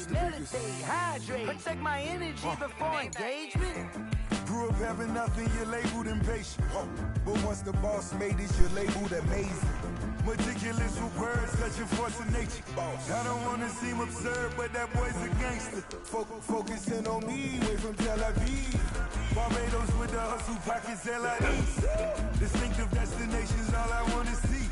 meditate, hydrate, protect my energy before engagement. Grew up having nothing, you're labeled impatient. But once the boss made it, you're labeled amazing. Meticulous with words, such a force of nature. I don't wanna seem absurd, but that boy's a gangster. Focusing on me, way from Tel Aviv. Barbados with the hustle pockets, LIDs. Distinctive destinations, all I wanna see.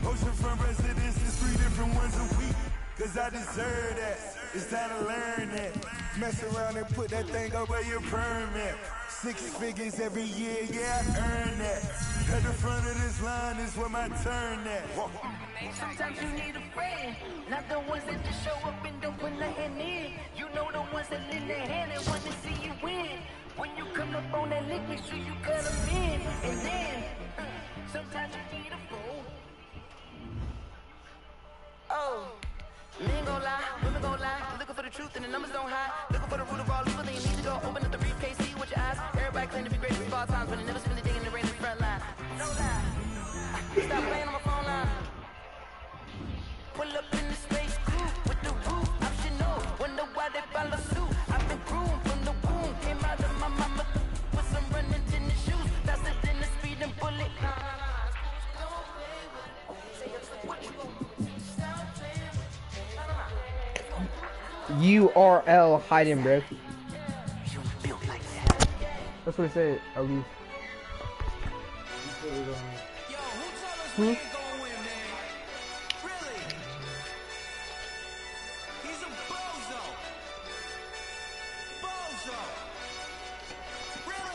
Oceanfront residences, 3 different ones a week. Cause I deserve that, it's time to learn that. Mess around and put that thing over your permit. 6 figures every year, yeah, I earn that. At the front of this line is where my turn at. Sometimes you need a friend, not the ones that just show up and don't put nothing in. You know the ones that lend their hand and want to see you win. When you come up on that lick, make sure you cut them in. And then, sometimes you need a fool. Oh. Men gon' lie, women gon' lie. You're looking for the truth and the numbers don't hide. Looking for the root of all evil, then you need to go open up the briefcase, see with your eyes. Everybody claim to be great at all times, but they never spend a day in the rain in the front line. No lie. Stop playing on my phone line. Pull up in the space coupe with the roof optional. Wonder why they follow suit. I've been groomed from the womb. Came out of my mama with some running tennis shoes. Faster than the speeding bullet. URL hiding, bro. That's what it said, at least. Hmm?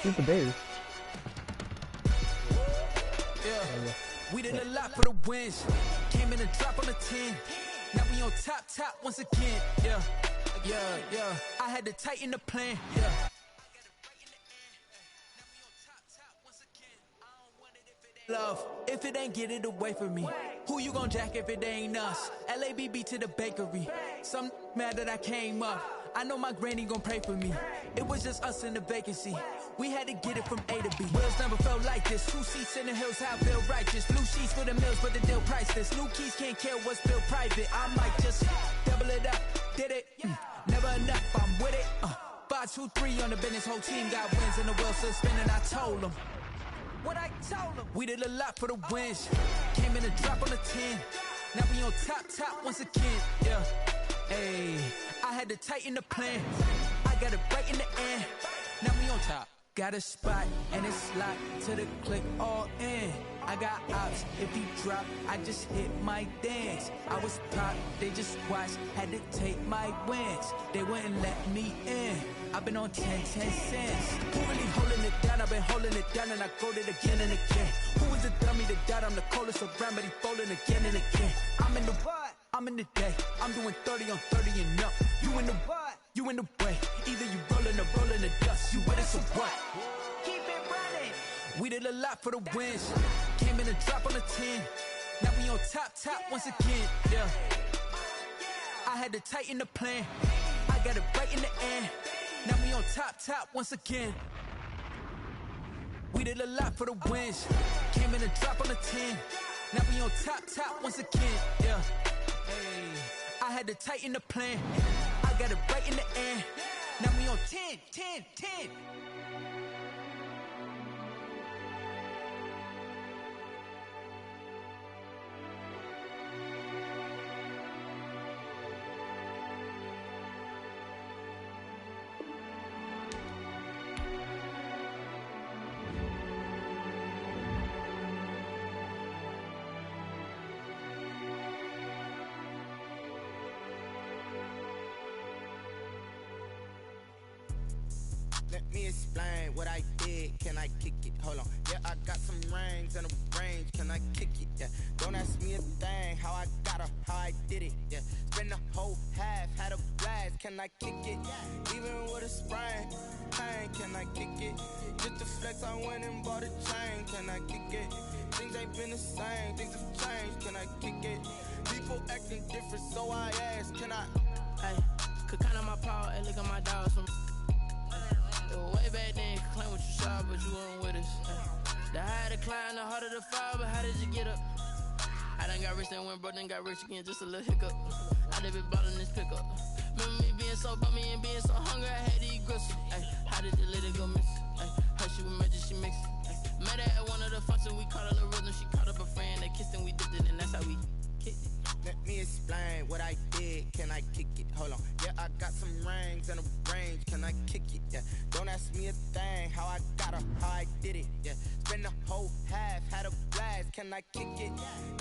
Who's the Bears? We did a lot for the wins. Came in and drop on the 10. Now we on top once again. Yeah. I had to tighten the plan. Yeah. Love, if it ain't get it away from me. Who you gon' jack if it ain't us? LABB to the bakery. Some mad that I came up. I know my granny gon' pray for me. It was just us in the vacancy. We had to get it from A to B. Wheels never felt like this. 2 seats in the hills, how I feel righteous. Blue sheets for the mills, but the deal priceless. New keys can't care what's still private. I might just double it up. Did it? Never enough, I'm with it. 5, 2, 3 on the business. Whole team got wins and the wheels still spinning. I told them what I told them. We did a lot for the wins. Came in and drop on the 10. Now we on top once again. Yeah. Hey, I had to tighten the plan. I got it right in the end. Now we on top. Got a spot and it's locked to the click all in. I got ops, if he drop, I just hit my dance. I was pop, they just watched, had to take my wins. They wouldn't let me in. I've been on 10 cents. Who really holding it down? I've been holding it down and I got it again and again. Who was the dummy that died? I'm the coldest around, but he falling again and again. I'm in the what? I'm in the day. I'm doing 30 on 30 and up. You in the what? You in the way. Either you rolling or rolling the dust. You with us or what? Keep it running. We did a lot for the wins. Came in and drop on the 10. Now we on top once again. Yeah. I had to tighten the plan. I got it right in the end. Now we on top once again. We did a lot for the wins. Came in and drop on the 10. Now we on top once again. Yeah. Hey, I had to tighten the plan. I got it right in the end. Now we on 10. Let me explain what I did. Can I kick it? Hold on. Yeah, I got some rings and a range. Can I kick it? Yeah. Don't ask me a thing. How I got her, how I did it. Yeah. Spend the whole half, had a blast. Can I kick it? Even with a sprain. Pain, can I kick it? Just to flex, I went and bought a chain. Can I kick it? Things ain't been the same. Things have changed. Can I kick it? People acting different, so I ask. Can I? Hey, could count on my power and look at my dogs from. Way back then, claim what you saw, but you weren't with us. The higher the climb, the harder the fall, but how did you get up? I done got rich and went broke, then got rich again, just a little hiccup. I done been ballin' this pickup. Remember me being being so bummy and being so hungry, I had to eat gristle. Ay, how did the lady go miss? Ay, her she was magic, she mixed. Met her at one of the functions, we caught her the rhythm. She caught up a friend, they kissed and we dipped it, and that's how we kicked it. Let me explain what I did. Can I kick it? Hold on. Yeah, I got some rings and a range. Can I kick it? Yeah. Don't ask me a thing. How I got her, how I did it. Yeah. Spend the whole half, had a blast. Can I kick it?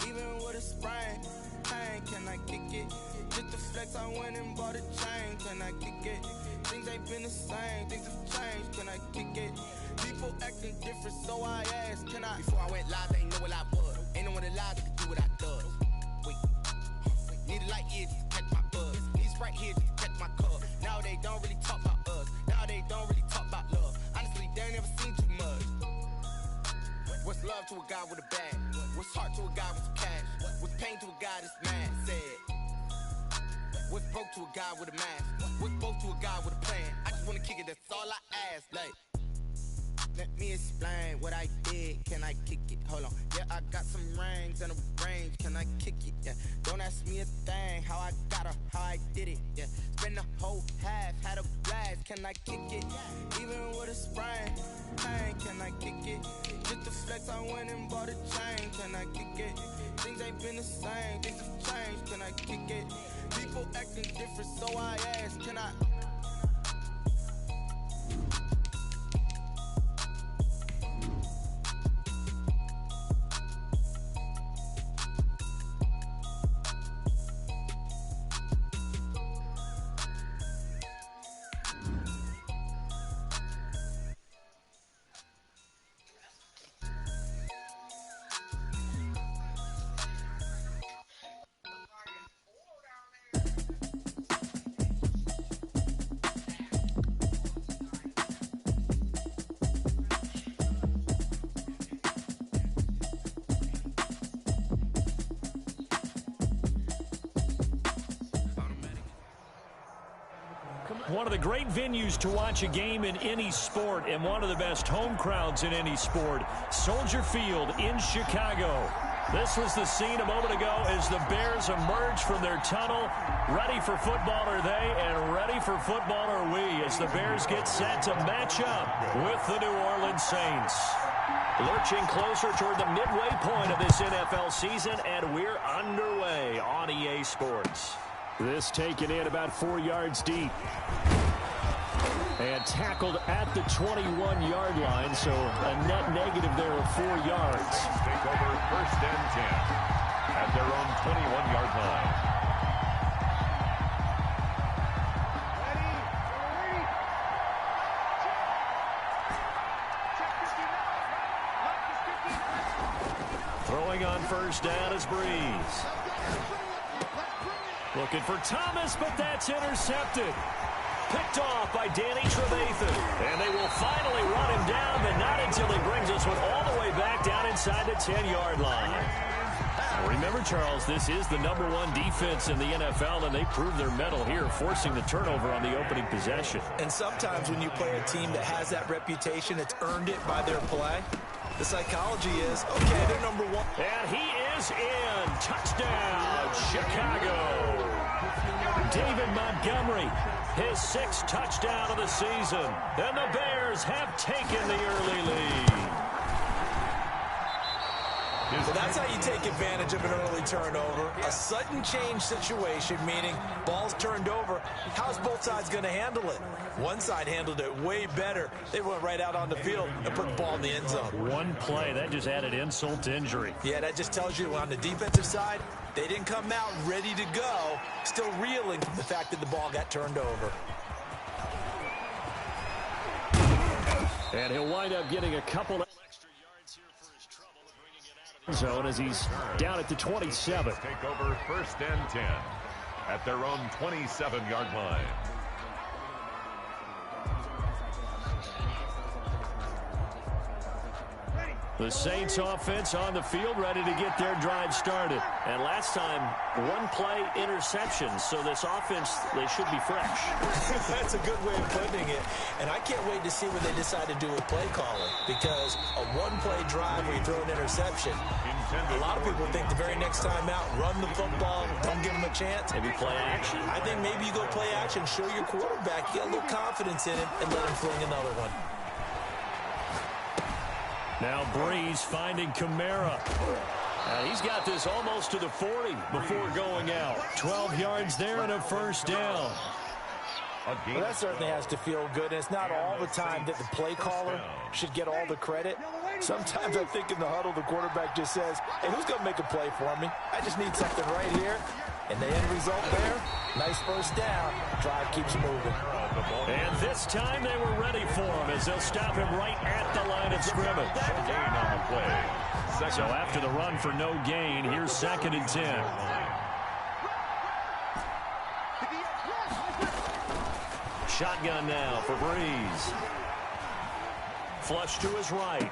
Even with a sprain. Pain, can I kick it? Just the flex, I went and bought a chain. Can I kick it? Things ain't been the same. Things have changed. Can I kick it? People acting different, so I asked, can I? Before I went live, they ain't know what I was. Ain't no one alive that could do what I does. Wait. Need a light here just to catch my buzz. Need Sprite here just to catch my cup. Now they don't really talk about us. Now they don't really talk about love. Honestly, they ain't never seen too much. What's love to a guy with a bag? What's heart to a guy with some cash? What's pain to a guy that's mad? Said. What's broke to a guy with a mask? What's both to a guy with a plan? I just wanna kick it, that's all I ask. Like, let me explain what I did. Can I kick it? Hold on. Yeah, I got some rings and a range. Can I kick it? Yeah. Don't ask me a thing. How I got her, how I did it. Yeah. Spend the whole half, had a blast. Can I kick it? Even with a sprain. Pain, can I kick it? Just the flex, I went and bought a chain. Can I kick it? Things ain't been the same. Things have changed. Can I kick it? People acting different, so I asked, can I? One of the great venues to watch a game in any sport and one of the best home crowds in any sport, Soldier Field in Chicago. This was the scene a moment ago as the Bears emerged from their tunnel. Ready for football are they, and ready for football are we as the Bears get set to match up with the New Orleans Saints. Lurching closer toward the midway point of this NFL season, and we're underway on EA Sports. This taken in about 4 yards deep. And tackled at the 21-yard line, so a net negative there of 4 yards. Take over 1st and 10 at their own 21-yard line. Throwing on 1st down is Breeze. Looking for Thomas, but that's intercepted. Picked off by Danny Trevathan. And they will finally run him down, but not until he brings us one all the way back down inside the 10-yard line. Remember, Charles, this is the #1 defense in the NFL, and they proved their mettle here, forcing the turnover on the opening possession. And sometimes when you play a team that has that reputation, it's earned it by their play. The psychology is, okay, they're #1. And he is in. Touchdown, Chicago. David Montgomery, his 6th touchdown of the season. And the Bears have taken the early lead. Well, that's how you take advantage of an early turnover. A sudden change situation, meaning ball's turned over. How's both sides going to handle it? One side handled it way better. They went right out on the field and put the ball in the end zone. One play, that just added insult to injury. Yeah, that just tells you on the defensive side, they didn't come out ready to go, still reeling from the fact that the ball got turned over. And he'll wind up getting a couple of extra yards here for his trouble and bringing it out of the zone as he's down at the 27. Take over 1st and 10 at their own 27-yard line. The Saints offense on the field, ready to get their drive started. And last time, 1 play interception. So this offense, they should be fresh. That's a good way of putting it. And I can't wait to see what they decide to do with play calling. Because a 1-play drive where you throw an interception, A lot of people think the very next time out, run the football, don't give him a chance. Maybe play action. I think maybe you go play action, show your quarterback, get a little confidence in him, and let him fling another one. Now Breeze finding Kamara. He's got this almost to the 40 before going out. 12 yards there and a first down. Well, that certainly has to feel good, and it's not all the time that the play caller should get all the credit. Sometimes I think in the huddle, the quarterback just says, hey, who's going to make a play for me? I just need something right here. And the end result there, nice first down. Drive keeps moving. And this time they were ready for him as they'll stop him right at the line of scrimmage. Gain on the play. So after the run for no gain, here's 2nd and 10. Shotgun now for Breeze. Flush to his right.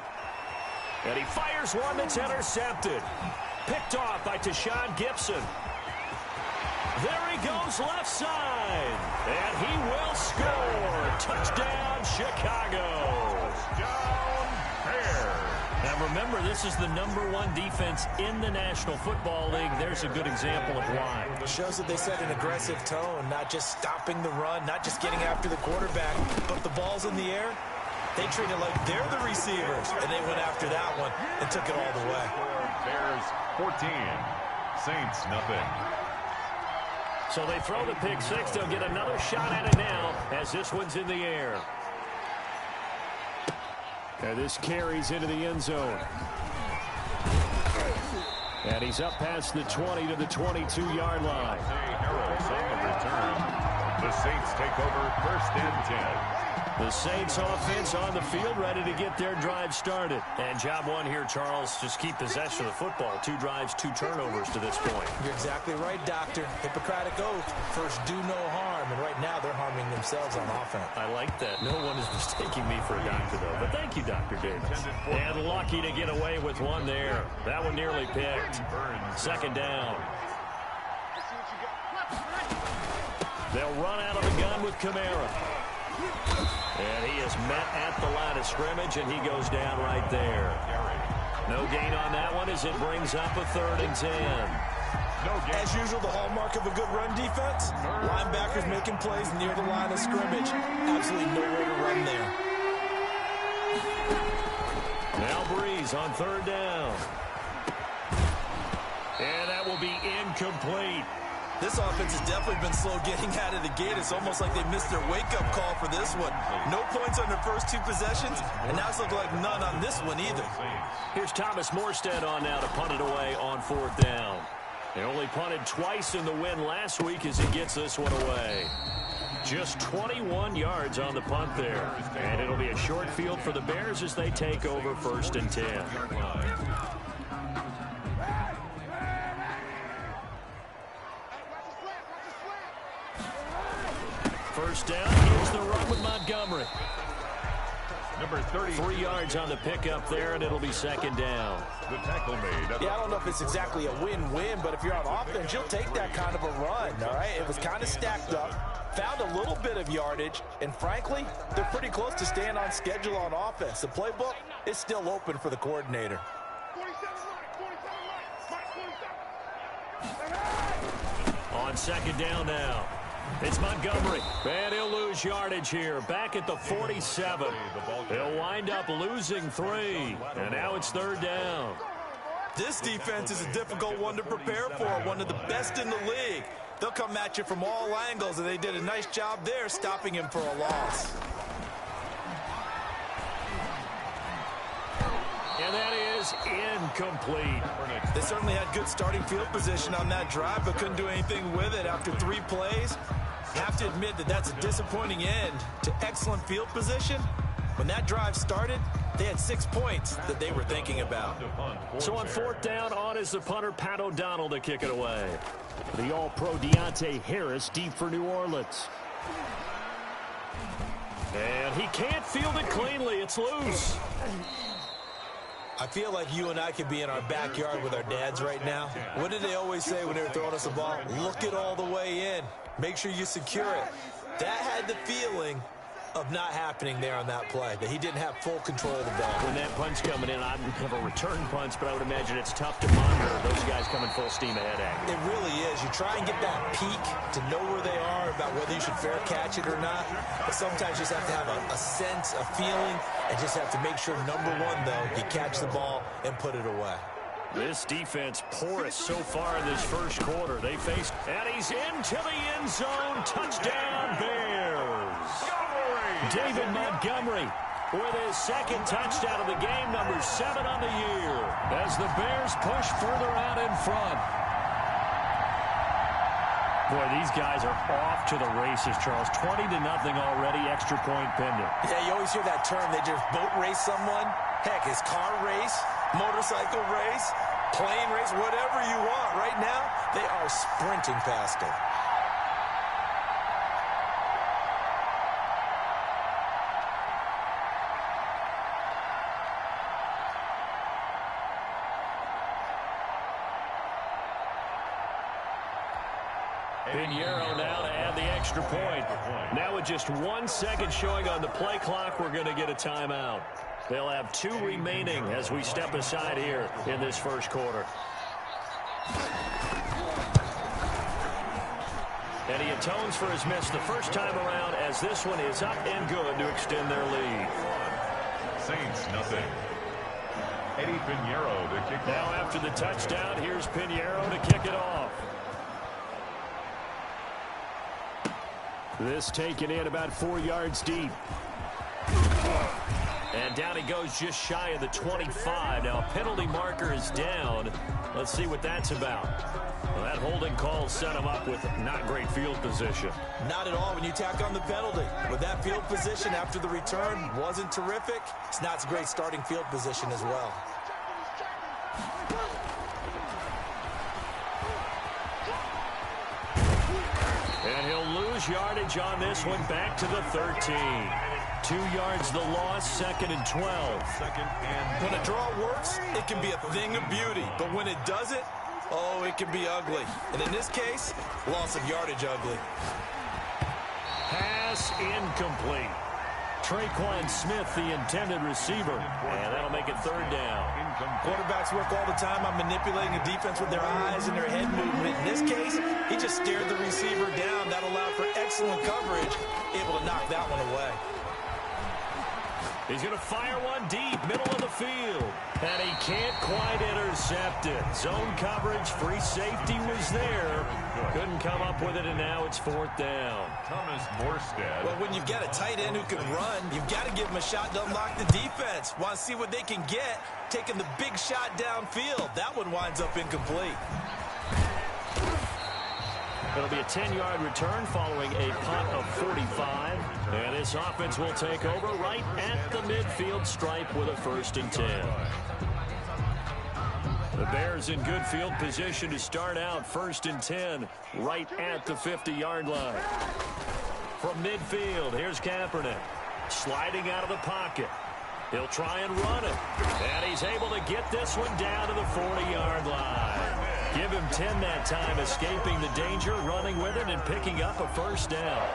And he fires one that's intercepted. Picked off by Tashawn Gibson. There he goes left side. And he will score. Touchdown, Chicago. Touchdown, Bears. Now remember, this is the #1 defense in the National Football League. There's a good example of why. It shows that they set an aggressive tone, not just stopping the run, not just getting after the quarterback, but if the ball's in the air, they treat it like they're the receivers, and they went after that one and took it all the way. Bears 14, Saints nothing. So they throw the pick six. They'll get another shot at it now as this one's in the air. And this carries into the end zone. And he's up past the 20 to the 22-yard line. Harris on the return. The Saints take over 1st and 10. The Saints offense on the field, ready to get their drive started. And job one here, Charles, just keep possession of the football. 2 drives, 2 turnovers to this point. You're exactly right, Doctor. Hippocratic oath. First, do no harm. And right now, they're harming themselves on offense. I like that. No one is mistaking me for a doctor, though. But thank you, Dr. Davis. And lucky to get away with one there. That one nearly picked. 2nd down. They'll run out of the gun with Kamara. And he is met at the line of scrimmage, and he goes down right there. No gain on that one as it brings up a 3rd and 10. As usual, the hallmark of a good run defense, linebackers making plays near the line of scrimmage. Absolutely nowhere to run there. Now Breeze on 3rd down. And that will be incomplete. This offense has definitely been slow getting out of the gate. It's almost like they missed their wake-up call for this one. No points on their first 2 possessions, and now it's looking like none on this one either. Here's Thomas Morstead on now to punt it away on 4th down. They only punted twice in the win last week as he gets this one away. Just 21 yards on the punt there. And it'll be a short field for the Bears as they take over 1st and 10. First down, here's the run with Montgomery. Number 30. 3 yards on the pickup there, and it'll be 2nd down. The tackle made. Yeah, I don't know if it's exactly a win-win, but if you're on offense, you'll take that kind of a run, all right? It was kind of stacked up, found a little bit of yardage, and frankly, they're pretty close to staying on schedule on offense. The playbook is still open for the coordinator. On 2nd down now. It's Montgomery, and he'll lose yardage here. Back at the 47. He'll wind up losing 3, and now it's 3rd down. This defense is a difficult one to prepare for, one of the best in the league. They'll come at you from all angles, and they did a nice job there stopping him for a loss. And that is incomplete. They certainly had good starting field position on that drive, but couldn't do anything with it after 3 plays. Have to admit that that's a disappointing end to excellent field position. When that drive started, they had 6 points that they were thinking about. So on 4th down, on is the punter, Pat O'Donnell, to kick it away. The All-Pro Deontay Harris deep for New Orleans. And he can't field it cleanly. It's loose. I feel like you and I could be in our backyard with our dads right now. What did they always say when they were throwing us a ball? Look it all the way in. Make sure you secure it. That had the feeling of not happening there on that play, that he didn't have full control of the ball. When that punch coming in, I don't have a return punch, but I would imagine it's tough to monitor those guys coming full steam ahead at you. It really is. You try and get that peek to know where they are, about whether you should fair catch it or not. But sometimes you just have to have a sense, a feeling, and just have to make sure, number one, though, you catch the ball and put it away. This defense porous so far in this first quarter. They face, and he's into the end zone. Touchdown, Bears. David Montgomery with his second touchdown of the game, number 7 on the year, as the Bears push further out in front. Boy, these guys are off to the races, Charles. 20-0 already, extra point pending. Yeah, you always hear that term. They just boat race someone. Heck, it's car race, motorcycle race, plane race, whatever you want. Right now, they are sprinting past it. Pinheiro now to add the extra point. Now with just 1 second showing on the play clock, we're going to get a timeout. They'll have 2 remaining as we step aside here in this first quarter. And he atones for his miss the first time around, as this one is up and good to extend their lead. Saints, nothing. Eddie Pinheiro to kick now off. After the touchdown, here's Pinheiro to kick it off. This taken in about 4 yards deep. And down he goes just shy of the 25. Now a penalty marker is down. Let's see what that's about. Well, that holding call set him up with not great field position. Not at all when you tack on the penalty. With that field position after the return wasn't terrific. It's not a great starting field position as well. And he'll lose yardage on this one, back to the 13. 2 yards the loss, 2nd and 12. When a draw works, it can be a thing of beauty. But when it doesn't, oh, it can be ugly. And in this case, loss of yardage ugly. Pass incomplete. Traquan Smith, the intended receiver. And that'll make it 3rd down. Quarterbacks work all the time on manipulating the defense with their eyes and their head movement. In this case, he just stared the receiver down. That allowed for excellent coverage, able to knock that one away. He's going to fire one deep, middle of the field. And he can't quite intercept it. Zone coverage, free safety was there. Couldn't come up with it, and now it's 4th down. Thomas Morstead. Well, when you've got a tight end who can run, you've got to give him a shot to unlock the defense. Want to see what they can get, taking the big shot downfield. That one winds up incomplete. It'll be a 10-yard return following a punt of 45. And this offense will take over right at the midfield stripe with a 1st and 10. The Bears in good field position to start out, 1st and 10, right at the 50-yard line. From midfield, here's Kaepernick, sliding out of the pocket. He'll try and run it. And he's able to get this one down to the 40-yard line. Give him 10 that time, escaping the danger, running with it, and picking up a 1st down.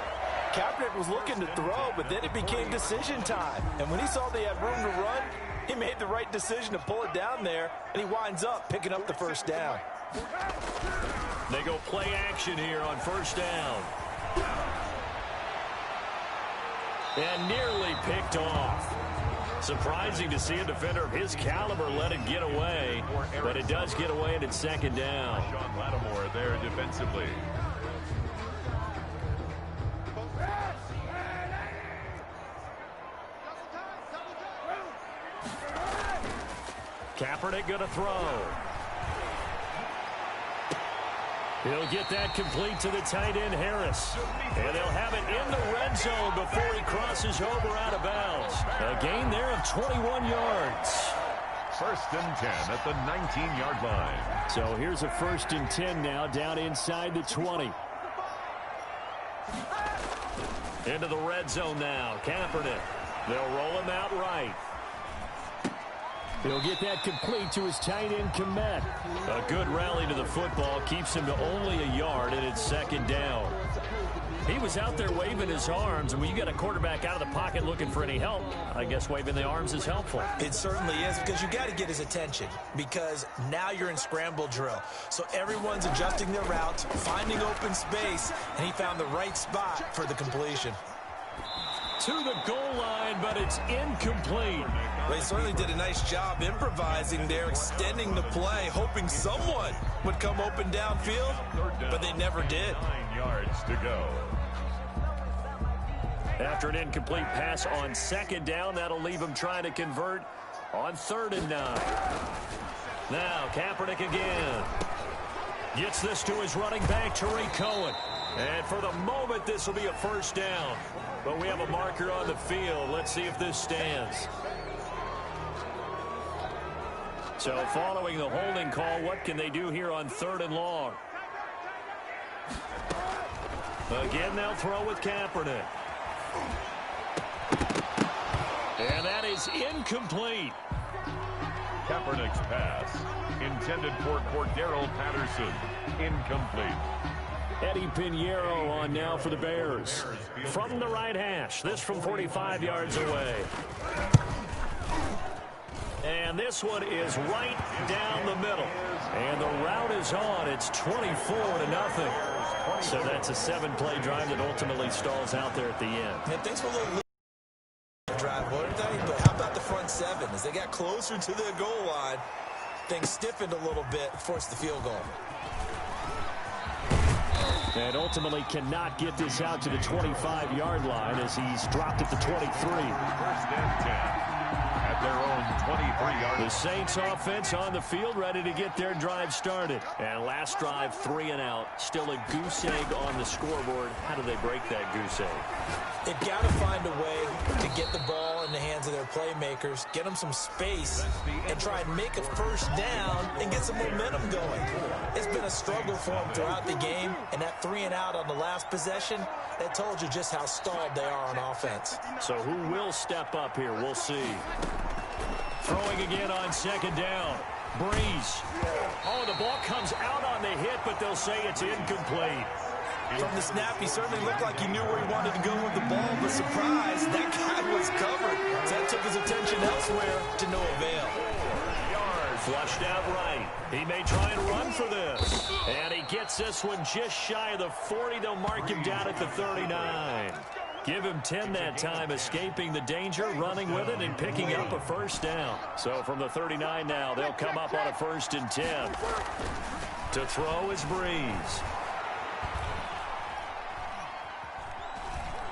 Kaepernick was looking to throw, but then it became decision time. And when he saw they had room to run, he made the right decision to pull it down there, and he winds up picking up the 1st down. They go play action here on 1st down. And nearly picked off. Surprising to see a defender of his caliber let it get away, but it does get away, and it's 2nd down. Sean Lattimore there defensively. Kaepernick going to throw. He'll get that complete to the tight end, Harris. And they'll have it in the red zone before he crosses over out of bounds. A gain there of 21 yards. 1st and 10 at the 19-yard line. So here's a 1st and 10 now, down inside the 20. Into the red zone now, Kaepernick. They'll roll him out right. He'll get that complete to his tight end, Komet. A good rally to the football keeps him to only a yard, and it's 2nd down. He was out there waving his arms, and when you get a quarterback out of the pocket looking for any help, I guess waving the arms is helpful. It certainly is, because you got to get his attention, because now you're in scramble drill. So everyone's adjusting their routes, finding open space, and he found the right spot for the completion. To the goal line, but it's incomplete. They certainly did a nice job improvising there, extending the play, hoping someone would come open downfield, but they never did. 9 yards to go. After an incomplete pass on 2nd down, that'll leave him trying to convert on 3rd and 9. Now, Kaepernick again. Gets this to his running back, Tariq Cohen. And for the moment, this will be a 1st down. But we have a marker on the field. Let's see if this stands. So following the holding call, what can they do here on 3rd and long? Again, they'll throw with Kaepernick. And that is incomplete. Kaepernick's pass, intended for Cordero Patterson, incomplete. Eddie Pinheiro on now for the Bears. From the right hash, this from 45 yards away. And this one is right down the middle. And the route is on. It's 24-0. So that's a 7-play drive that ultimately stalls out there at the end. And thanks for a little drive, weren't they? But how about the front 7? As they got closer to the goal line, things stiffened a little bit, forced the field goal. And ultimately cannot get this out to the 25-yard line as he's dropped at the 23. 1st and 10. At their own 23-yard. The Saints offense on the field, ready to get their drive started. And last drive, 3 and out. Still a goose egg on the scoreboard. How do they break that goose egg? They've got to find a way to get the ball in the hands of their playmakers, get them some space, and try and make a 1st down and get some momentum going. It's been a struggle for them throughout the game, and that 3 and out on the last possession, that told you just how stalled they are on offense. So who will step up here? We'll see. Throwing again on 2nd down. Breeze. Oh, the ball comes out on the hit, but they'll say it's incomplete. From the snap, he certainly looked like he knew where he wanted to go with the ball, but surprise, that guy was covered. So that took his attention elsewhere to no avail. Flushed out right. He may try and run for this. And he gets this one just shy of the 40. They'll mark him down at the 39. Give him 10 that time, escaping the danger, running with it, and picking up a 1st down. So from the 39 now, they'll come up on a 1st and 10. To throw is Breeze.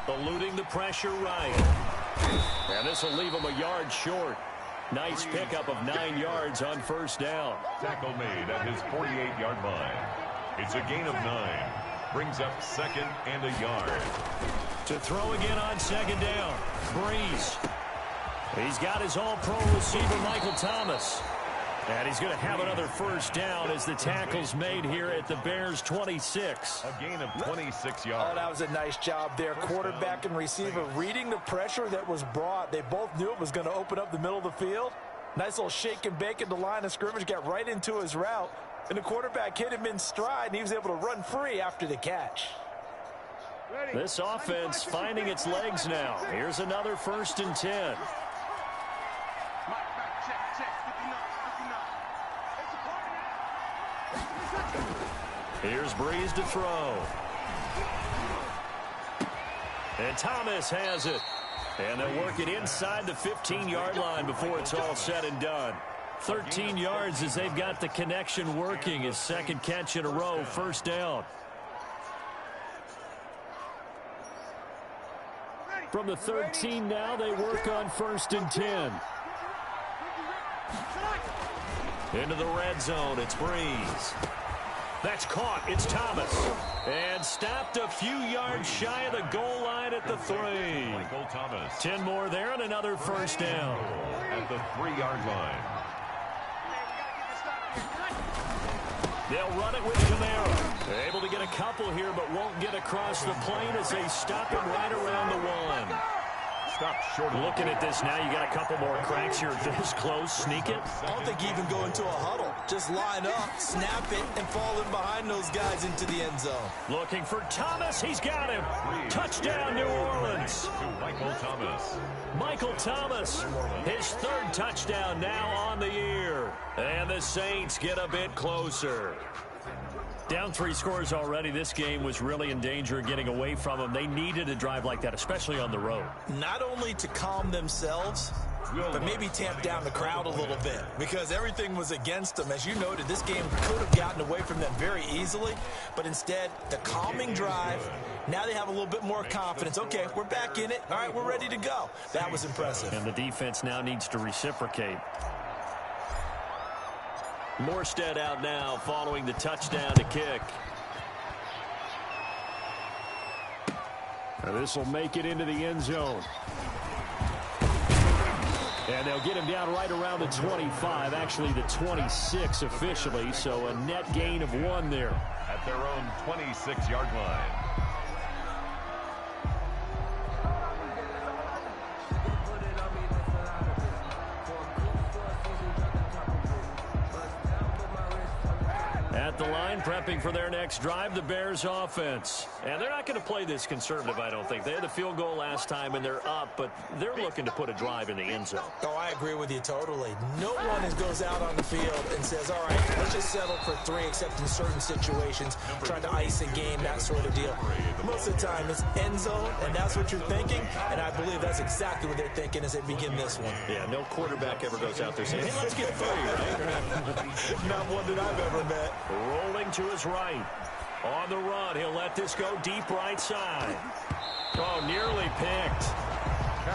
Eluding the pressure right. And this will leave him a yard short. Nice pickup of 9 yards on 1st down. Tackle made at his 48-yard line. It's a gain of 9. Brings up 2nd and a yard. To throw again on 2nd down. Breeze. He's got his all-pro receiver, Michael Thomas. And he's going to have another 1st down as the tackle's made here at the Bears' 26. A gain of 26 yards. Oh, that was a nice job there. Quarterback and receiver reading the pressure that was brought. They both knew it was going to open up the middle of the field. Nice little shake and bake at the line of scrimmage, got right into his route. And the quarterback hit him in stride, and he was able to run free after the catch. This offense finding its legs now. Here's another 1st and 10. Here's Breeze to throw. And Thomas has it. And they'll work it inside the 15-yard line before it's all said and done. 13 yards as they've got the connection working. His 2nd catch in a row, 1st down. From the 13 now, they work on 1st and 10. Into the red zone, it's Breeze. That's caught. It's Thomas. And stopped a few yards shy of the goal line at the 3. Michael Thomas. 10 more there and another 1st down. At the 3-yard line. They'll run it with Camaro. They're able to get a couple here, but won't get across the plane as they stop him right around the 1. stopped short. Looking at this now, you got a couple more cracks here. This close, sneak it. I don't think you even go into a huddle. Just line up, snap it, and fall in behind those guys into the end zone. Looking for Thomas. He's got him. Touchdown, New Orleans. To Michael Thomas. Michael Thomas, his third touchdown now on the year. And the Saints get a bit closer. Down 3 scores already. This game was really in danger of getting away from them. They needed a drive like that, especially on the road. Not only to calm themselves, but maybe tamp down the crowd a little bit, because everything was against them. As you noted, this game could have gotten away from them very easily, but instead, the calming drive, now they have a little bit more confidence. Okay, we're back in it. All right, we're ready to go. That was impressive. And the defense now needs to reciprocate. Morstead out now following the touchdown to kick. This will make it into the end zone. And they'll get him down right around the 25, actually the 26 officially, so a net gain of 1 there. At their own 26-yard line. At the line, prepping for their next drive, the Bears offense. And they're not going to play this conservative, I don't think. They had the field goal last time, and they're up, but they're looking to put a drive in the end zone. Oh, I agree with you totally. No one goes out on the field and says, all right, let's just settle for 3, except in certain situations, trying to ice a game, that sort of deal. Most of the time, it's end zone, and that's what you're thinking, and I believe that's exactly what they're thinking as they begin this one. Yeah, no quarterback ever goes out there saying, hey, let's get 3, right? Not one that I've ever met. Rolling to his right. On the run, he'll let this go deep right side. Oh, nearly picked.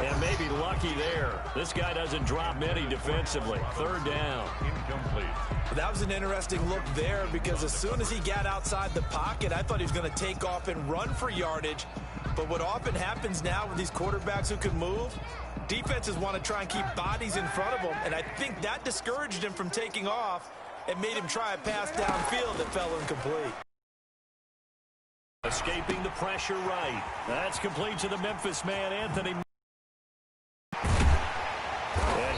And maybe lucky there. This guy doesn't drop many defensively. 3rd down. Incomplete. That was an interesting look there, because as soon as he got outside the pocket, I thought he was going to take off and run for yardage. But what often happens now with these quarterbacks who can move, defenses want to try and keep bodies in front of them, and I think that discouraged him from taking off and made him try a pass downfield that fell incomplete. Escaping the pressure right. That's complete to the Memphis man, Anthony. And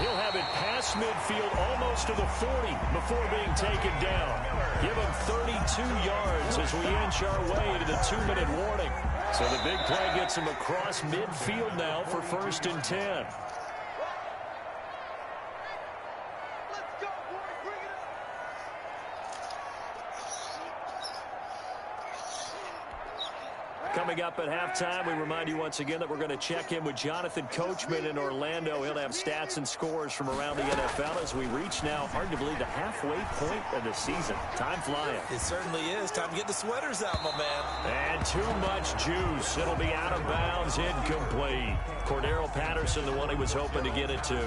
he'll have it past midfield almost to the 40 before being taken down. Give him 32 yards as we inch our way to the 2-minute warning. So the big play gets him across midfield now for 1st and 10. Coming up at halftime, we remind you once again that we're going to check in with Jonathan Coachman in Orlando. He'll have stats and scores from around the NFL as we reach now, hard to believe, the halfway point of the season. Time flying. It certainly is. Time to get the sweaters out, my man. And too much juice. It'll be out of bounds, incomplete. Cordero Patterson, the one he was hoping to get it to.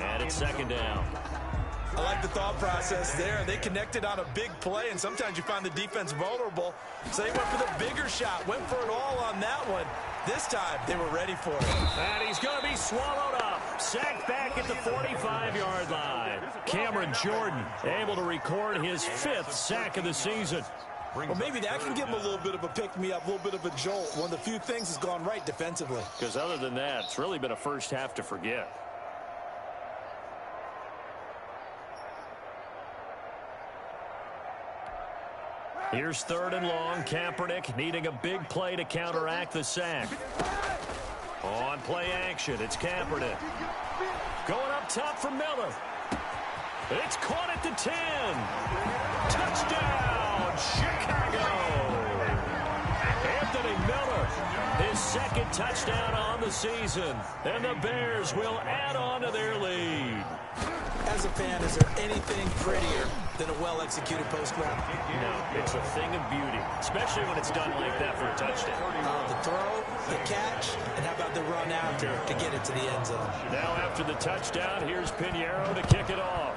And it's 2nd down. I like the thought process there. They connected on a big play, and sometimes you find the defense vulnerable. So they went for the bigger shot, went for it all on that one. This time, they were ready for it. And he's going to be swallowed up. Sacked back at the 45-yard line. Cameron Jordan able to record his 5th sack of the season. Well, maybe that can give him a little bit of a pick-me-up, a little bit of a jolt. One of the few things has gone right defensively. Because other than that, it's really been a first half to forget. Here's 3rd and long. Kaepernick needing a big play to counteract the sack. On play action, it's Kaepernick. Going up top for Miller. It's caught at the 10. Touchdown, Chicago. Anthony Miller, his 2nd touchdown on the season. And the Bears will add on to their lead. As a fan, is there anything prettier than a well-executed post route? No, it's a thing of beauty, especially when it's done like that for a touchdown. The throw, the catch, and how about the run after to get it to the end zone? Now after the touchdown, here's Pinheiro to kick it off.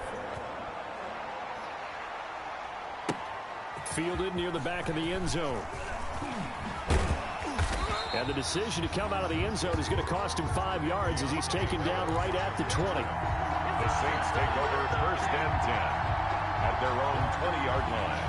Fielded near the back of the end zone. And the decision to come out of the end zone is going to cost him 5 yards as he's taken down right at the 20. The Saints take over 1st and 10 at their own 20-yard line.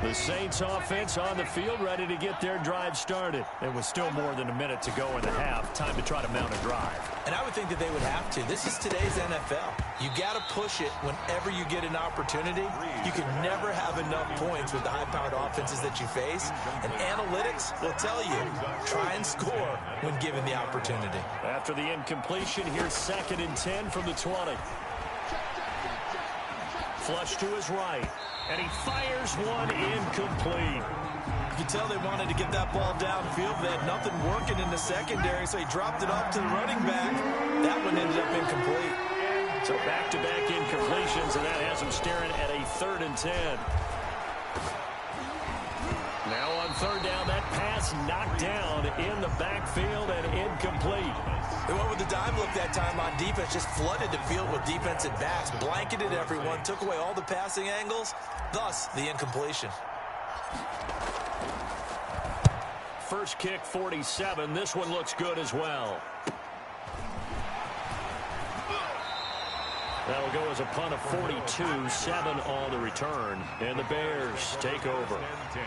The Saints offense on the field, ready to get their drive started. It was still more than a minute to go in the half. Time to try to mount a drive. And I would think that they would have to. This is today's NFL. You got to push it whenever you get an opportunity. You can never have enough points with the high-powered offenses that you face. And analytics will tell you, try and score when given the opportunity. After the incompletion, here's 2nd and 10 from the 20. Flush to his right. And he fires one incomplete. You can tell they wanted to get that ball downfield. They had nothing working in the secondary, so he dropped it off to the running back. That one ended up incomplete. So back-to-back incompletions, and that has him staring at a 3rd and 10. Now on 3rd down, that pass knocked down in the backfield and incomplete. They went with the dime look that time on defense, just flooded the field with defensive backs, blanketed everyone, took away all the passing angles, thus the incompletion. First kick, 47. This one looks good as well. That'll go as a punt of 42, 7 on the return, and the Bears take over. 10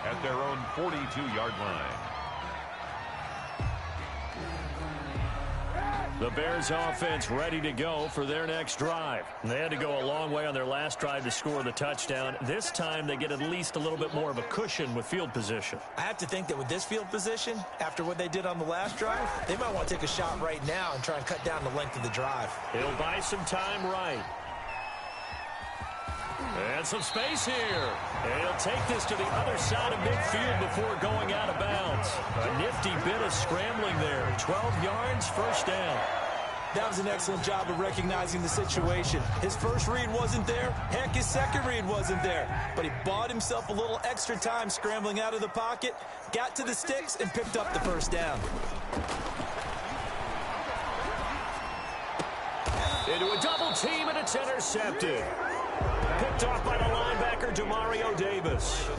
at their own 42-yard line. The Bears offense ready to go for their next drive. They had to go a long way on their last drive to score the touchdown. This time they get at least a little bit more of a cushion with field position. I have to think that with this field position, after what they did on the last drive, they might want to take a shot right now and try and cut down the length of the drive. He'll buy some time right. And some space here. And he'll take this to the other side of midfield before going out of bounds. A nifty bit of scrambling there. 12 yards, first down. That was an excellent job of recognizing the situation. His first read wasn't there. Heck, his second read wasn't there. But he bought himself a little extra time scrambling out of the pocket, got to the sticks, and picked up the first down. Into a double team, and it's intercepted. Picked off by the linebacker, Demario Davis.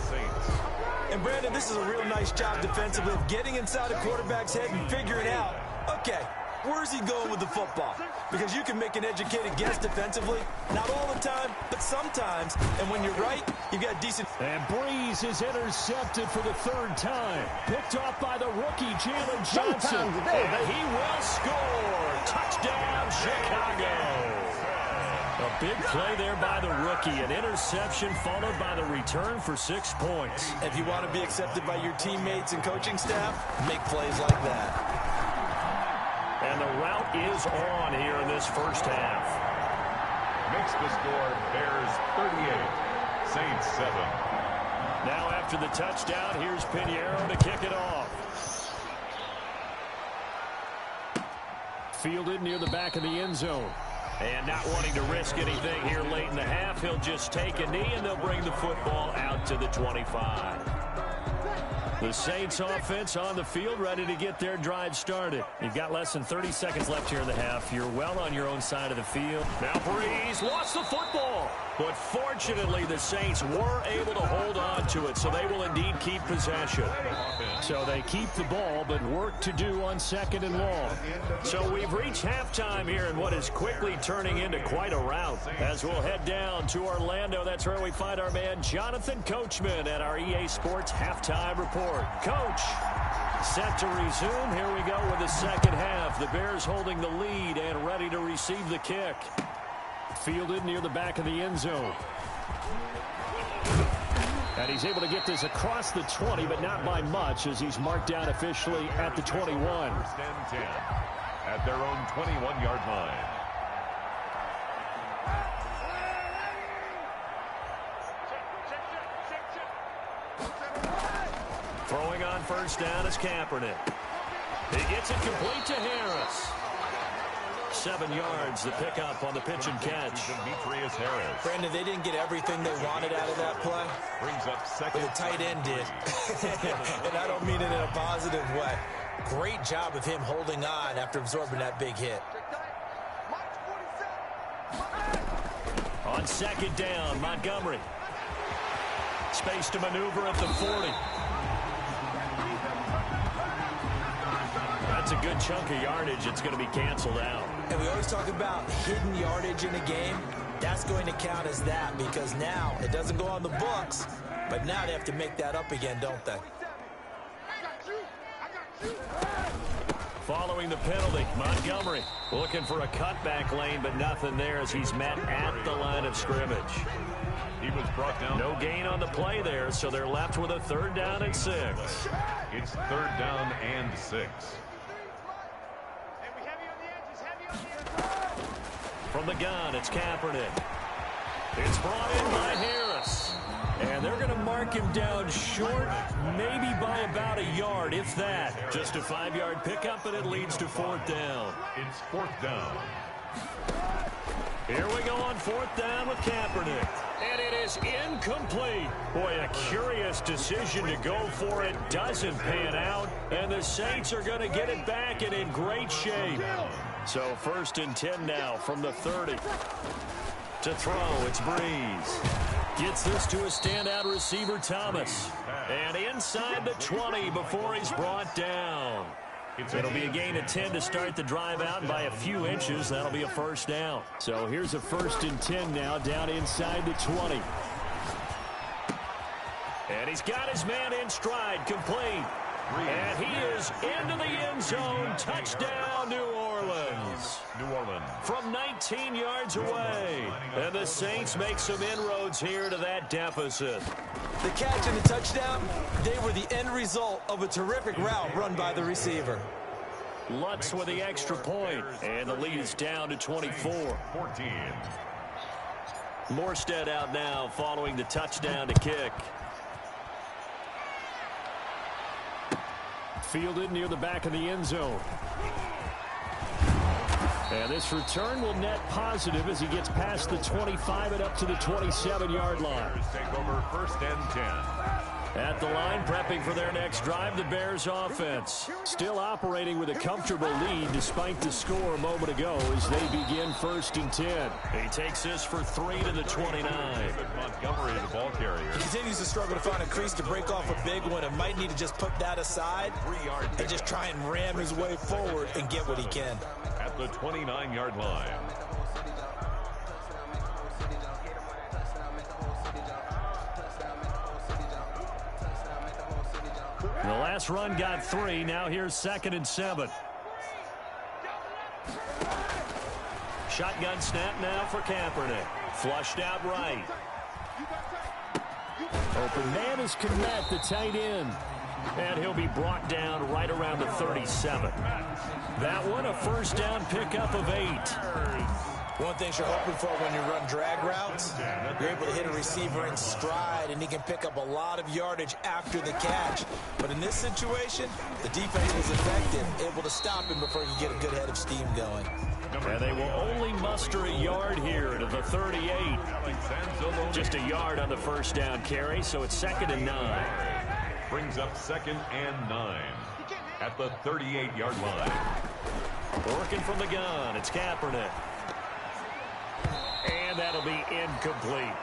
And Brandon, this is a real nice job defensively of getting inside a quarterback's head and figuring out, okay, where's he going with the football? Because you can make an educated guess defensively, not all the time, but sometimes. And when you're right, you've got decent. And Breeze is intercepted for the 3rd time. Picked off by the rookie, Jalen Johnson. And he will score. Touchdown, Chicago. A big play there by the rookie. An interception followed by the return for 6 points. If you want to be accepted by your teammates and coaching staff, make plays like that. And the route is on here in this first half. Makes the score Bears 38, Saints 7. Now after the touchdown, here's Pinheiro to kick it off. Fielded near the back of the end zone. And not wanting to risk anything here late in the half, he'll just take a knee and they'll bring the football out to the 25. The Saints offense on the field ready to get their drive started. You've got less than 30 seconds left here in the half. You're well on your own side of the field. Now Breeze lost the football. But fortunately, the Saints were able to hold on to it, so they will indeed keep possession. So they keep the ball, but work to do on 2nd and long. So we've reached halftime here in what is quickly turning into quite a rout. As we'll head down to Orlando, that's where we find our man Jonathan Coachman at our EA Sports Halftime Report. Coach, set to resume. Here we go with the second half. The Bears holding the lead and ready to receive the kick. Fielded near the back of the end zone. And he's able to get this across the 20, but not by much, as he's marked down officially at the 21. First and 10 at their own 21-yard line. Throwing on first down is Kaepernick. He gets it complete to Harris. 7 yards, the pickup on the pitch and catch. Demetrius Harris. Brandon, they didn't get everything they wanted out of that play. Brings up second. But the tight end did. And I don't mean it in a positive way. Great job of him holding on after absorbing that big hit. On second down, Montgomery. Space to maneuver at the 40. That's a good chunk of yardage. It's going to be canceled out. And we always talk about hidden yardage in a game. That's going to count as that because now it doesn't go on the books, But now they have to make that up again, don't they? Following the penalty, Montgomery looking for a cutback lane, but nothing there as he's met at the line of scrimmage. He was brought down. No gain on the play there, so they're left with a 3rd down and 6. It's 3rd down and 6. From the gun, it's Kaepernick. It's brought in by Harris. And they're going to mark him down short, maybe by about a yard, if that. Just a 5-yard pickup, and it leads to 4th down. It's 4th down. Here we go on 4th down with Kaepernick. And it is incomplete. Boy, a curious decision to go for it. Doesn't pan out. And the Saints are going to get it back and in great shape. So 1st and 10 now from the 30. To throw, it's Breeze. Gets this to a standout receiver, Thomas. And inside the 20 before he's brought down. It'll be a gain of 10 to start the drive out by a few inches. That'll be a 1st down. So here's a 1st and 10 now down inside the 20. And he's got his man in stride, complete. And he is into the end zone. Touchdown, New Orleans. From 19 yards away. And the Saints make some inroads here to that deficit. The catch and the touchdown, they were the end result of a terrific route run by the receiver. Lutz with the extra point. And the lead is down to 24. 14. Morstead out now following the touchdown to kick. Fielded near the back of the end zone. And this return will net positive as he gets past the 25 and up to the 27-yard line. Take over 1st and 10. At the line, prepping for their next drive, the Bears offense. Still operating with a comfortable lead despite the score a moment ago as they begin 1st and 10. He takes this for 3 to the 29. Montgomery, the ball carrier. He continues to struggle to find a crease to break off a big one and might need to just put that aside and just try and ram his way forward and get what he can. At the 29-yard line. The last run got 3. Now here's 2nd and 7. Shotgun snap now for Kaepernick. Flushed out right. Open man is Kmet, the tight end. And he'll be brought down right around the 37. That one a 1st down pickup of 8. One thing you're hoping for when you run drag routes, you're able to hit a receiver in stride, and he can pick up a lot of yardage after the catch. But in this situation, the defense was effective, able to stop him before he could get a good head of steam going. And they will only muster a yard here to the 38. Just a yard on the 1st down carry, so it's 2nd and 9. Brings up 2nd and 9 at the 38-yard line. Working from the gun, it's Kaepernick. And that'll be incomplete.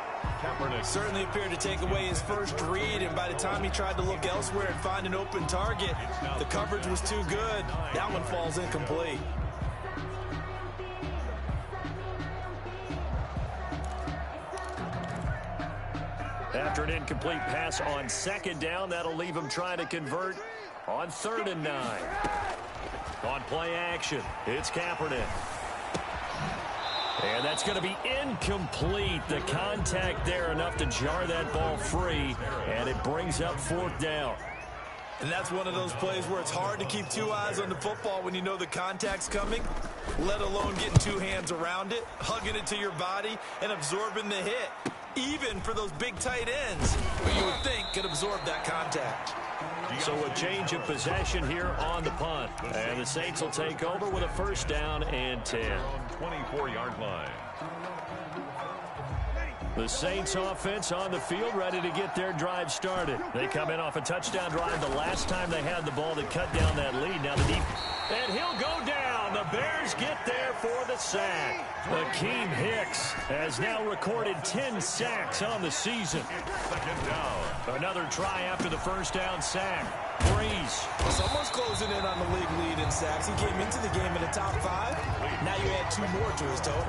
Kaepernick certainly appeared to take away his first read, and by the time he tried to look elsewhere and find an open target, the coverage was too good. That one falls incomplete. After an incomplete pass on 2nd down, that'll leave him trying to convert on 3rd and 9. On play action, it's Kaepernick. And that's going to be incomplete. The contact there enough to jar that ball free, and it brings up 4th down. And that's one of those plays where it's hard to keep 2 eyes on the football when you know the contact's coming, let alone getting 2 hands around it, hugging it to your body, and absorbing the hit. Even for those big tight ends, who you would think could absorb that contact. So a change of possession here on the punt. And the Saints will take over with a 1st down and 10. 24-yard line. The Saints offense on the field ready to get their drive started. They come in off a touchdown drive the last time they had the ball to cut down that lead. Now the deep, and he'll go down. The Bears get there for the sack. Akeem Hicks has now recorded 10 sacks on the season. 2nd down. Another try after the 1st down sack. Breeze. Someone's closing in on the league lead in sacks. He came into the game in the top 5. Now you add 2 more to his total.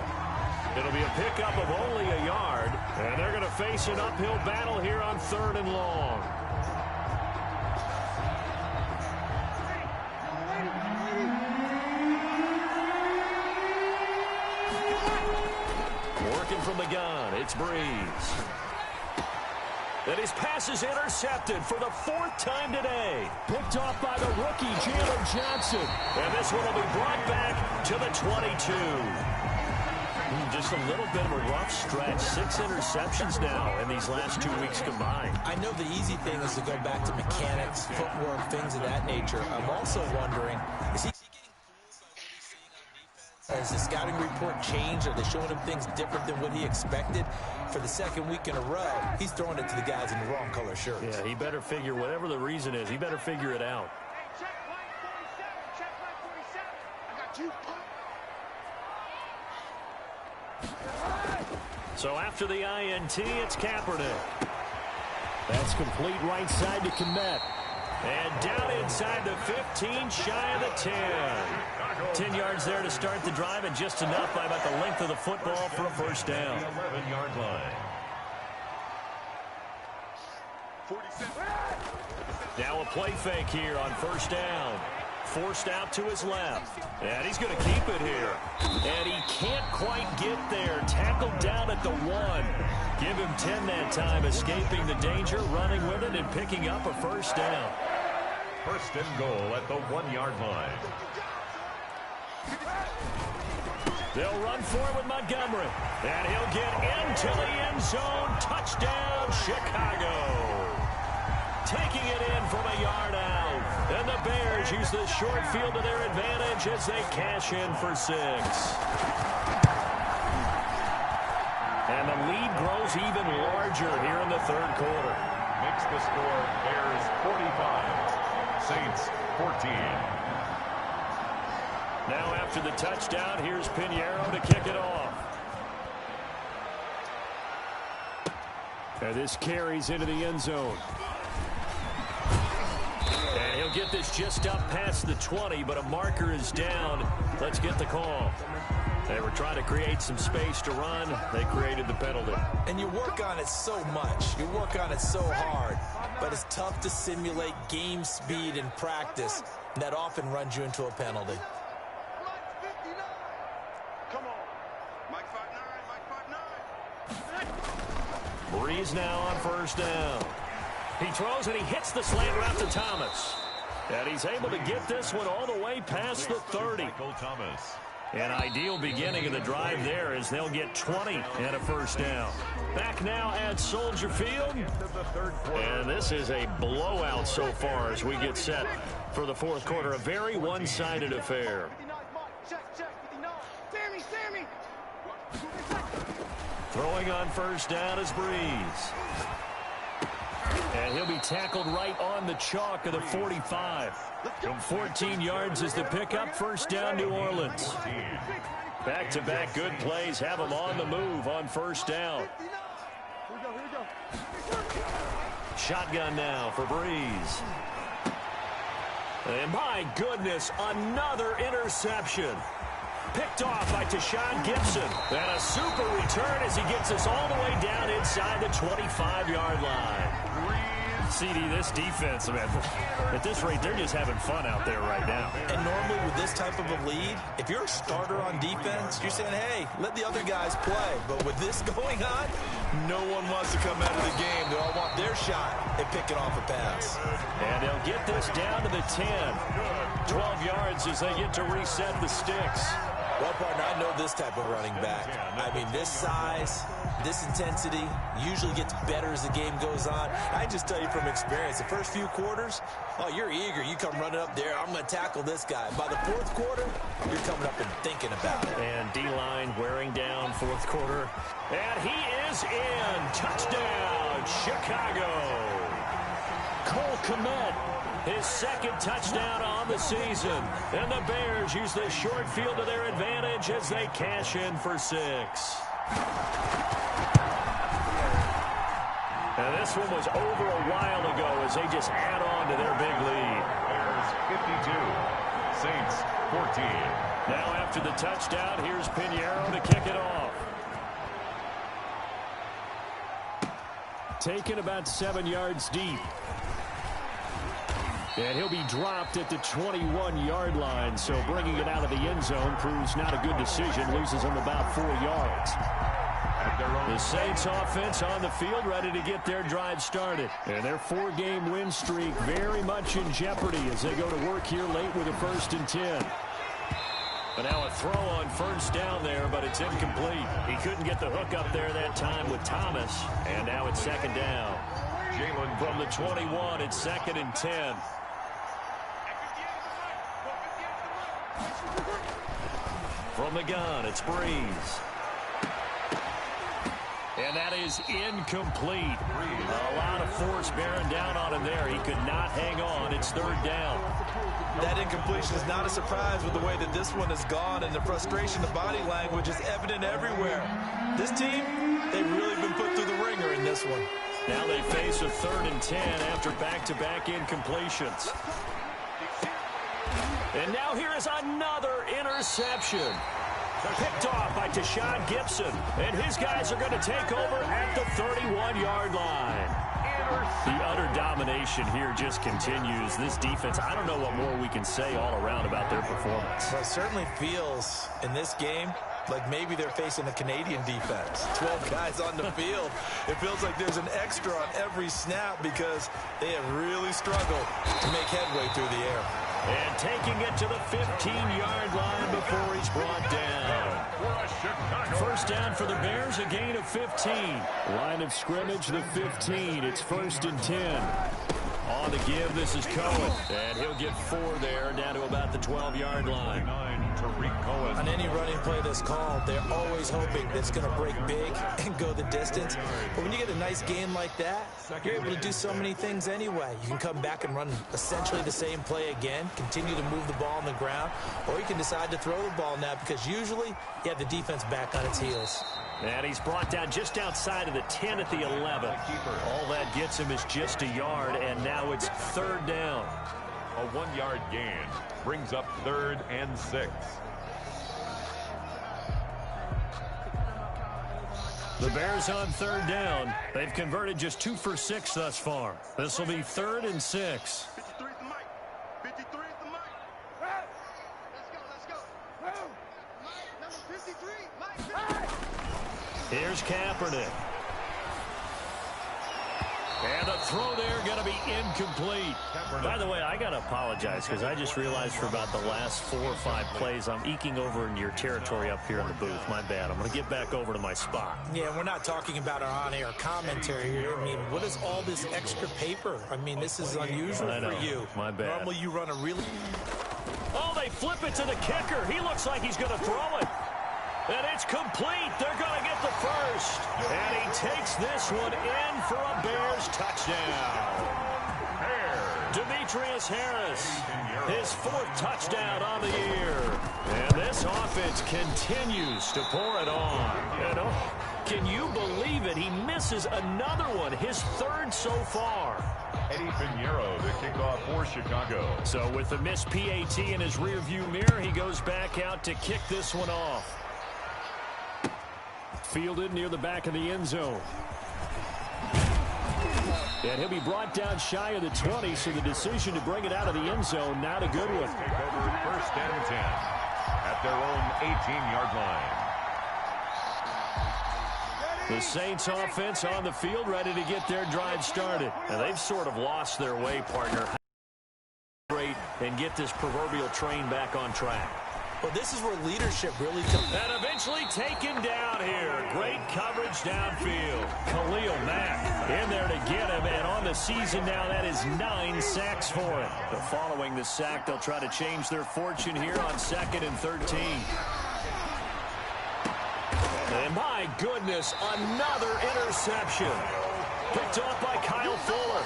It'll be a pickup of only a yard. And they're going to face an uphill battle here on 3rd and long. Working from the gun, it's Breeze. And his pass is intercepted for the 4th time today. Picked off by the rookie, Jalen Johnson. And this one will be brought back to the 22. Just a little bit of a rough stretch. 6 interceptions now in these last 2 weeks combined. I know the easy thing is to go back to mechanics, footwork, things of that nature. I'm also wondering, is he getting fooled by what he's seeing on defense? Has the scouting report changed? Are they showing him things different than what he expected? For the 2nd week in a row, he's throwing it to the guys in the wrong color shirts. Yeah, he better figure, whatever the reason is, he better figure it out. So after the INT, it's Kaepernick. That's complete right side to Kmet. And down inside the 15, shy of the 10. 10 yards there to start the drive, and just enough by about the length of the football for a first down. 11-yard line. Now a play fake here on first down. Forced out to his left. And he's going to keep it here. And he can't quite get there. Tackled down at the 1. Give him 10 that time, escaping the danger, running with it, and picking up a first down. 1st and goal at the 1-yard line. They'll run forward with Montgomery. And he'll get into the end zone. Touchdown, Chicago. Taking it in from a yard out. And the Bears use the short field to their advantage as they cash in for 6. And the lead grows even larger here in the 3rd quarter. Makes the score Bears 45, Saints 14. Now after the touchdown, here's Pinheiro to kick it off. And this carries into the end zone. And he'll get this just up past the 20, but a marker is down. Let's get the call. They were trying to create some space to run. They created the penalty. And you work on it so much. You work on it so hard. But it's tough to simulate game speed in practice. That often runs you into a penalty. Breeze now on first down. He throws and he hits the slant route to Thomas. And he's able to get this one all the way past the 30. Thomas. An ideal beginning of the drive there as they'll get 20 and a first down. Back now at Soldier Field. And this is a blowout so far as we get set for the 4th quarter. A very one-sided affair. Throwing on first down is Breeze. And he'll be tackled right on the chalk of the 45. From 14 yards is the pickup. First down, New Orleans. Back-to-back good plays have them on the move on first down. Shotgun now for Breeze. And my goodness, another interception. Picked off by Tashawn Gibson. And a super return as he gets us all the way down inside the 25-yard line. CD, this defense, man, at this rate, they're just having fun out there right now. And normally with this type of a lead, if you're a starter on defense, you're saying, hey, let the other guys play. But with this going on, no one wants to come out of the game. They all want their shot at picking off a pass. And they'll get this down to the 10. 12 yards as they get to reset the sticks. Well, partner, I know this type of running back. I mean, this size, this intensity usually gets better as the game goes on. I just tell you from experience, the first few quarters, oh, you're eager. You come running up there, I'm going to tackle this guy. By the 4th quarter, you're coming up and thinking about it. And D-line wearing down 4th quarter. And he is in. Touchdown, Chicago. Cole Kmet. His 2nd touchdown on the season. And the Bears use the short field to their advantage as they cash in for 6. And this one was over a while ago as they just add on to their big lead. Bears 52, Saints 14. Now after the after the touchdown. Here's Pinheiro to kick it off. taken about 7 yards deep. And he'll be dropped at the 21-yard line, so bringing it out of the end zone proves not a good decision, loses him about 4 yards. The Saints offense on the field ready to get their drive started. And their 4-game win streak very much in jeopardy as they go to work here late with a 1st and 10. But now a throw on 1st down there, but it's incomplete. He couldn't get the hook up there that time with Thomas. And now it's 2nd down. From the 21, it's 2nd and 10. From the gun, it's Breeze. And that is incomplete. A lot of force bearing down on him there. He could not hang on. It's 3rd down. That incompletion is not a surprise with the way that this one has gone, and the frustration, the body language is evident everywhere. This team, they've really been put through the ringer in this one. Now they face a 3rd and 10 after back-to-back incompletions. And now here is another interception. Picked off by Tashawn Gibson. And his guys are going to take over at the 31-yard line. The utter domination here just continues. This defense, I don't know what more we can say all around about their performance. Well, it certainly feels in this game like maybe they're facing a Canadian defense. 12 guys on the field. It feels like there's an extra on every snap because they have really struggled to make headway through the air. And taking it to the 15-yard line before he's brought down. 1st down for the Bears, a gain of 15. Line of scrimmage, the 15. It's 1st and 10. On the give, this is Cohen. And he'll get 4 there, down to about the 12-yard line. On any running play that's called, they're always hoping that it's going to break big and go the distance. But when you get a nice game like that, you're able to do so many things anyway. You can come back and run essentially the same play again, continue to move the ball on the ground, or you can decide to throw the ball now because usually you have the defense back on its heels. And he's brought down just outside of the 10 at the 11. All that gets him is just a yard, and now it's 3rd down. A 1-yard gain brings up 3rd and 6. The Bears on 3rd down. They've converted just 2 for 6 thus far. This will be 3rd and 6. 53 is the mic. 53 is the mic. Let's go. Mike, number 53. Mike. Here's Kaepernick. And the throw there going to be incomplete. By the way, I got to apologize because I just realized for about the last 4 or 5 plays, I'm eking over into your territory up here in the booth. My bad. I'm going to get back over to my spot. Yeah, we're not talking about our on-air commentary here. I mean, what is all this extra paper? I mean, this is unusual for you. My bad. Normally you run a really... Oh, they flip it to the kicker. He looks like he's going to throw it. And it's complete. They're going to get the first. And he takes this one in for a Bears touchdown. Demetrius Harris, his 4th touchdown on the year. And this offense continues to pour it on. And can you believe it? He misses another one, his 3rd so far. Eddie Pinheiro, the kickoff for Chicago. So with the missed PAT in his rearview mirror, he goes back out to kick this one off. Fielded near the back of the end zone. And he'll be brought down shy of the 20, so the decision to bring it out of the end zone, not a good one. Take over 1st and 10 at their own 18-yard line. The Saints offense on the field ready to get their drive started. And they've sort of lost their way, partner. Great, and get this proverbial train back on track. Well, this is where leadership really comes. And eventually taken down here. Great coverage downfield. Khalil Mack in there to get him. And on the season now, that is 9 sacks for him. But following the sack, they'll try to change their fortune here on 2nd and 13. And my goodness, another interception. Picked off by Kyle Fuller.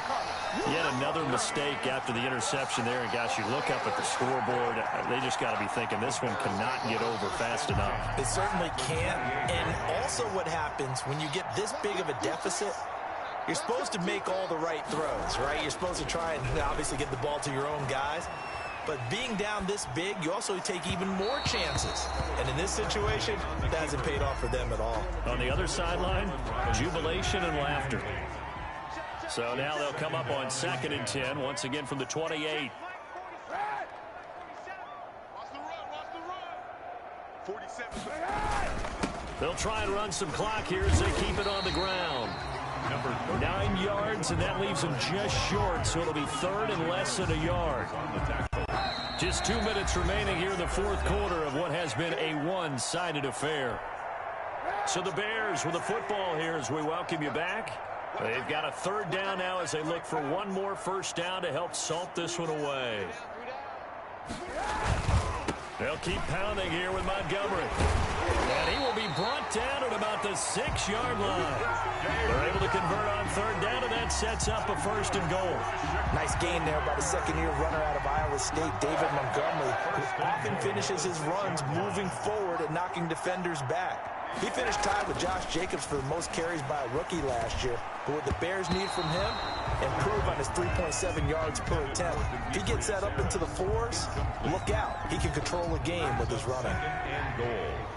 Yet another mistake after the interception there. And, gosh, you look up at the scoreboard. They just got to be thinking this one cannot get over fast enough. It certainly can't. And also what happens when you get this big of a deficit, you're supposed to make all the right throws, right? You're supposed to try and obviously get the ball to your own guys. But being down this big, you also take even more chances. And in this situation, that hasn't paid off for them at all. On the other sideline, jubilation and laughter. So now they'll come up on 2nd and 10, once again from the 28. They'll try and run some clock here as they keep it on the ground. 9 yards, and that leaves them just short, so it'll be 3rd and less than a yard. Just 2 minutes remaining here in the 4th quarter of what has been a one-sided affair. So the Bears with the football here as we welcome you back. They've got a 3rd down now as they look for one more first down to help salt this one away. They'll keep pounding here with Montgomery. And he will be brought down at about the 6-yard line. They're able to convert on 3rd down, and that sets up a 1st and goal. Nice gain there by the second-year runner out of Iowa State, David Montgomery, who often finishes his runs moving forward and knocking defenders back. He finished tied with Josh Jacobs for the most carries by a rookie last year. But what the Bears need from him, improve on his 3.7 yards per attempt. If he gets that up into the 4s, look out. He can control a game with his running.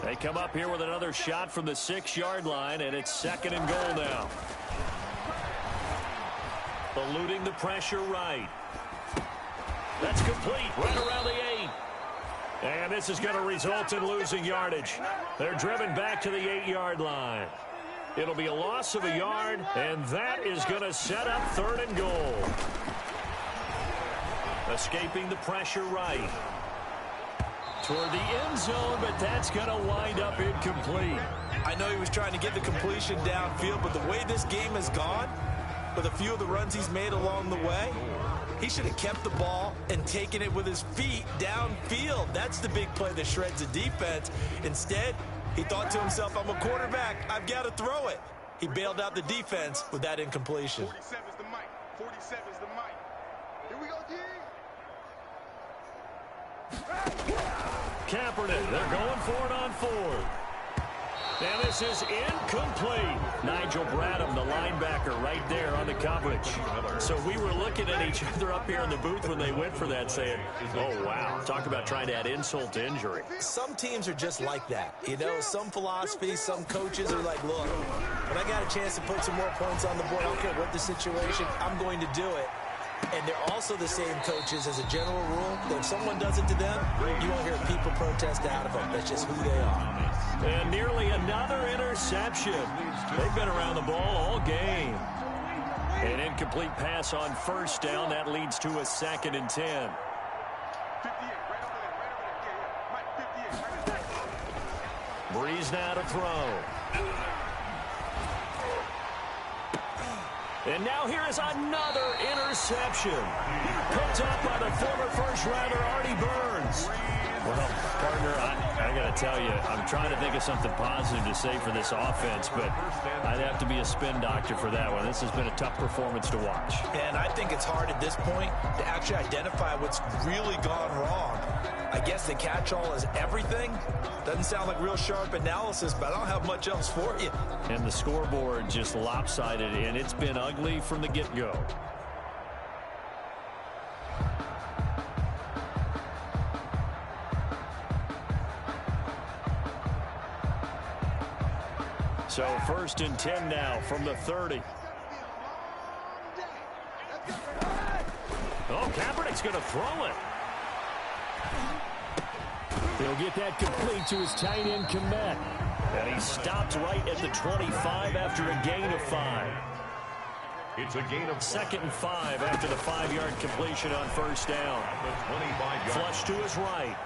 They come up here with another shot from the 6-yard line, and it's 2nd and goal now. Eluding the pressure right. That's complete right around the 8. And this is going to result in losing yardage. They're driven back to the 8-yard line. It'll be a loss of a yard, and that is going to set up 3rd and goal. Escaping the pressure right. Toward the end zone, but that's going to wind up incomplete. I know he was trying to get the completion downfield, but the way this game has gone, with a few of the runs he's made along the way, he should have kept the ball and taken it with his feet downfield. That's the big play that shreds the defense. Instead, he thought to himself, I'm a quarterback. I've got to throw it. He bailed out the defense with that incompletion. 47's the mic. 47's the mic. Here we go, G. Kaepernick, they're going for it on 4th. And this is incomplete. Nigel Bradham, the linebacker, right there on the coverage. So we were looking at each other up here in the booth when they went for that, saying, oh, wow. Talk about trying to add insult to injury. Some teams are just like that. You know, some philosophies, some coaches are like, look, when I got a chance to put some more points on the board, I don't care what the situation, I'm going to do it. And they're also the same coaches as a general rule that if someone does it to them, you won't hear people protest out of them. That's just who they are. And nearly another interception. They've been around the ball all game. An incomplete pass on 1st down. That leads to a 2nd and 10. Breeze now to throw. And now here is another interception. Picked up by the former first-rounder, Artie Burns. Well, partner, I got to tell you, I'm trying to think of something positive to say for this offense, but I'd have to be a spin doctor for that one. This has been a tough performance to watch. And I think it's hard at this point to actually identify what's really gone wrong. I guess the catch-all is everything. Doesn't sound like real sharp analysis, but I don't have much else for you. And the scoreboard just lopsided, and it's been ugly from the get-go. So 1st and 10 now from the 30. Oh, Kaepernick's going to throw it. He'll get that complete to his tight end, Kmet. And he stopped right at the 25 after a gain of 5. It's a gain of 2nd and 5 after the 5-yard completion on 1st down. Flush to his right.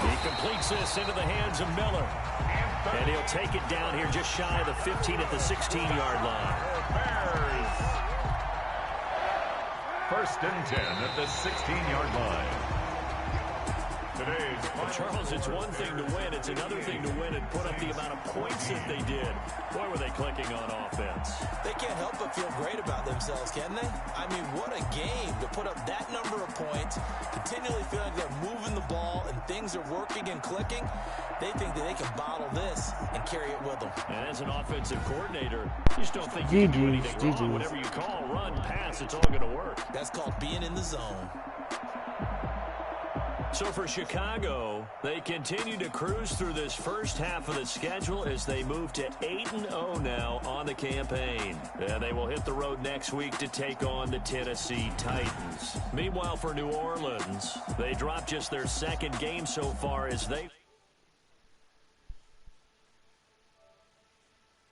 He completes this into the hands of Miller. And he'll take it down here just shy of the 15 at the 16-yard line. Bears. 1st and 10 at the 16-yard line. Well, Charles, it's one thing to win. It's another thing to win and put up the amount of points that they did. Boy, were they clicking on offense. They can't help but feel great about themselves, can they? I mean, what a game to put up that number of points, continually feeling like they're moving the ball and things are working and clicking. They think that they can bottle this and carry it with them. And as an offensive coordinator, you just don't think you can do anything wrong. Whatever you call, run, pass, it's all going to work. That's called being in the zone. So for Chicago, they continue to cruise through this first half of the schedule as they move to 8-0 now on the campaign. And they will hit the road next week to take on the Tennessee Titans. Meanwhile, for New Orleans, they dropped just their second game so far as they...